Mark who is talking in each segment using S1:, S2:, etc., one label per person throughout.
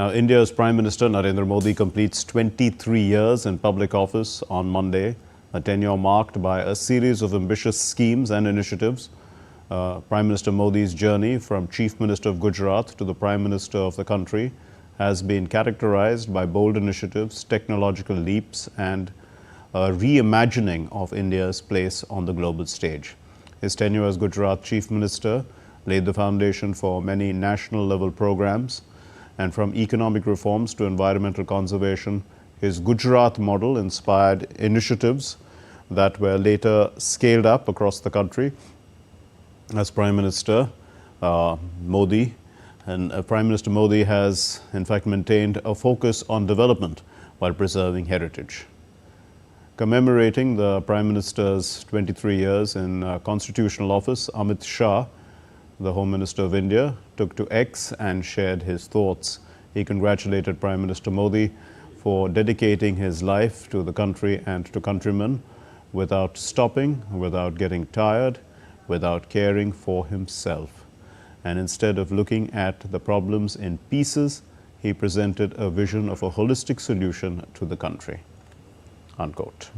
S1: Now, India's Prime Minister Narendra Modi completes 23 years in public office on Monday, a tenure marked by a series of ambitious schemes and initiatives. Prime Minister Modi's journey from Chief Minister of Gujarat to the Prime Minister of the country has been characterized by bold initiatives, technological leaps, and a reimagining of India's place on the global stage. His tenure as Gujarat Chief Minister laid the foundation for many national-level programs, and from economic reforms to environmental conservation, his Gujarat model inspired initiatives that were later scaled up across the country. As Prime Minister Modi has in fact maintained a focus on development while preserving heritage. Commemorating the Prime Minister's 23 years in constitutional office, Amit Shah, the Home Minister of India, took to X and shared his thoughts. He congratulated Prime Minister Modi for dedicating his life to the country and to countrymen without stopping, without getting tired, without caring for himself. And instead of looking at the problems in pieces, he presented a vision of a holistic solution to the country. Unquote.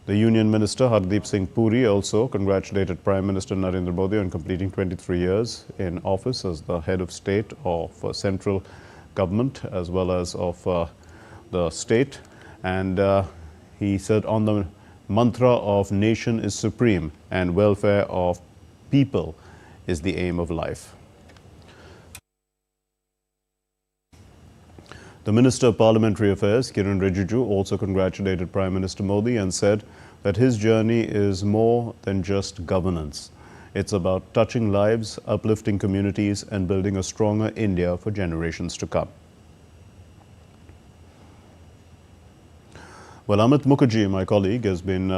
S1: The Union Minister Hardeep Singh Puri also congratulated Prime Minister Narendra Modi on completing 23 years in office as the head of state of central government as well as of the state. And he said on the mantra of nation is supreme and welfare of people is the aim of life. The Minister of Parliamentary Affairs, Kiran Rijiju, also congratulated Prime Minister Modi and said that his journey is more than just governance. It's about touching lives, uplifting communities, and building a stronger India for generations to come. Well, Amit Mukherjee, my colleague, has been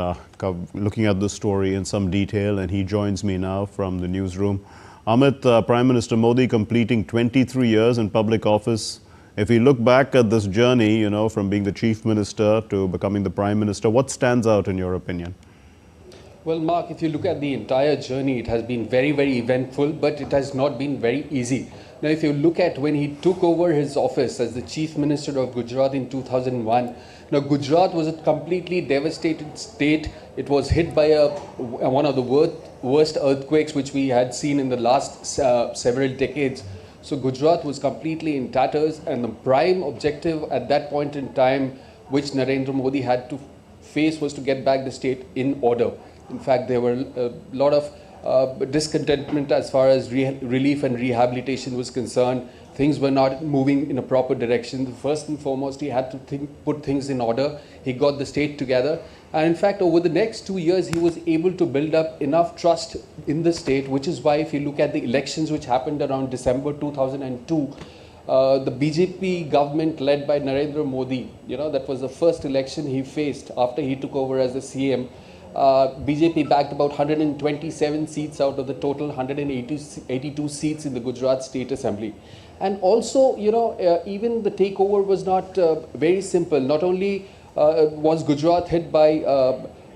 S1: looking at this story in some detail, and he joins me now from the newsroom. Amit, Prime Minister Modi completing 23 years in public office. If we look back at this journey, you know, from being the Chief Minister to becoming the Prime Minister, what stands out in your opinion?
S2: Well, Mark, if you look at the entire journey, it has been very, very eventful, but it has not been very easy. Now, if you look at when he took over his office as the Chief Minister of Gujarat in 2001, now Gujarat was a completely devastated state. It was hit by one of the worst earthquakes which we had seen in the last several decades. So Gujarat was completely in tatters, and the prime objective at that point in time, which Narendra Modi had to face, was to get back the state in order. In fact, there were a lot of discontentment as far as relief and rehabilitation was concerned. Things were not moving in a proper direction. First and foremost, he had to put things in order. He got the state together. And in fact, over the next 2 years, he was able to build up enough trust in the state, which is why if you look at the elections which happened around December 2002, the BJP government led by Narendra Modi, you know, that was the first election he faced after he took over as the CM. BJP backed about 127 seats out of the total 182 seats in the Gujarat State Assembly. And also, you know, even the takeover was not very simple. Not only was Gujarat hit by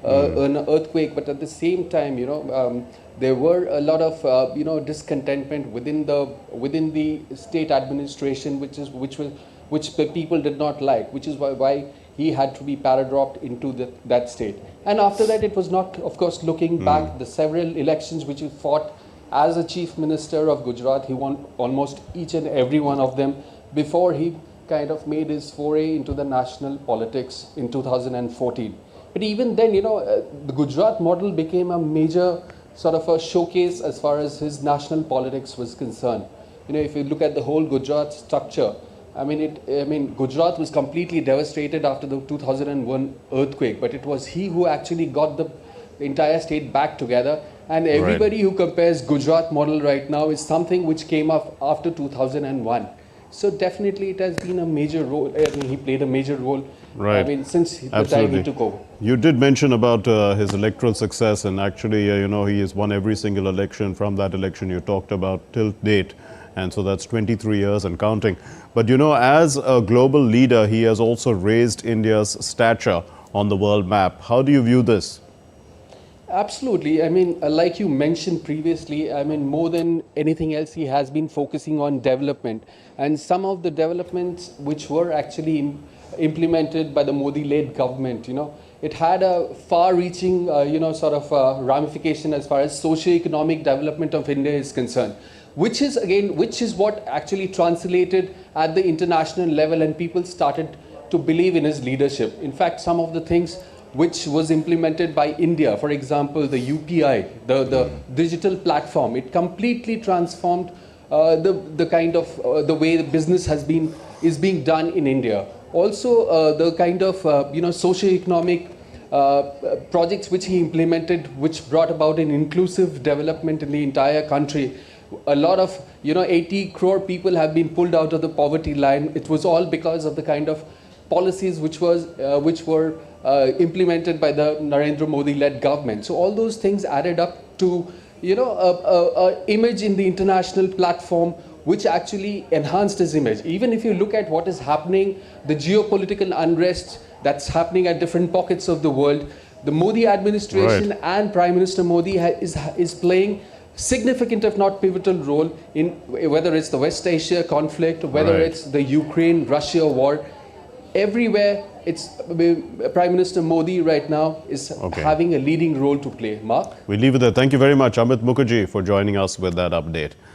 S2: an earthquake, but at the same time, you know, there were a lot of you know, discontentment within the state administration, which the people did not like, which is why he had to be paradropped into that state. And after that, it was not, of course, looking back, the several elections which he fought as a Chief Minister of Gujarat, he won almost each and every one of them before he kind of made his foray into the national politics in 2014. But even then, you know, the Gujarat model became a major sort of a showcase as far as his national politics was concerned. You know, if you look at the whole Gujarat structure, I mean, Gujarat was completely devastated after the 2001 earthquake, but it was he who actually got the entire state back together. And everybody who compares Gujarat model right now is something which came up after 2001. So definitely it has been a major role. I mean, he played a major role.
S1: Right.
S2: I mean, since the time he took over.
S1: You did mention about his electoral success, and actually, you know, he has won every single election from that election you talked about till date. And so that's 23 years and counting. But, you know, as a global leader, he has also raised India's stature on the world map. How do you view this?
S2: Absolutely. I mean, like you mentioned previously, I mean, more than anything else, he has been focusing on development. And some of the developments which were actually implemented by the Modi-led government, it had a far-reaching, sort of ramification as far as socio-economic development of India is concerned, which is what actually translated at the international level, and people started to believe in his leadership. In fact, some of the things which was implemented by India, for example, the UPI, the digital platform, it completely transformed the kind of the way the business is being done in India. Also, the kind of socio-economic projects which he implemented, which brought about an inclusive development in the entire country. A lot of 80 crore people have been pulled out of the poverty line. It was all because of the kind of policies which were implemented by the Narendra Modi-led government. So all those things added up to a image in the international platform which actually enhanced his image. Even if you look at what is happening, the geopolitical unrest that's happening at different pockets of the world, the Modi administration and Prime Minister Modi is playing significant, if not pivotal, role in whether it's the West Asia conflict, whether it's the Ukraine-Russia war. Everywhere, it's Prime Minister Modi right now is having a leading role to play. Mark?
S1: We leave it there. Thank you very much, Amit Mukherjee, for joining us with that update.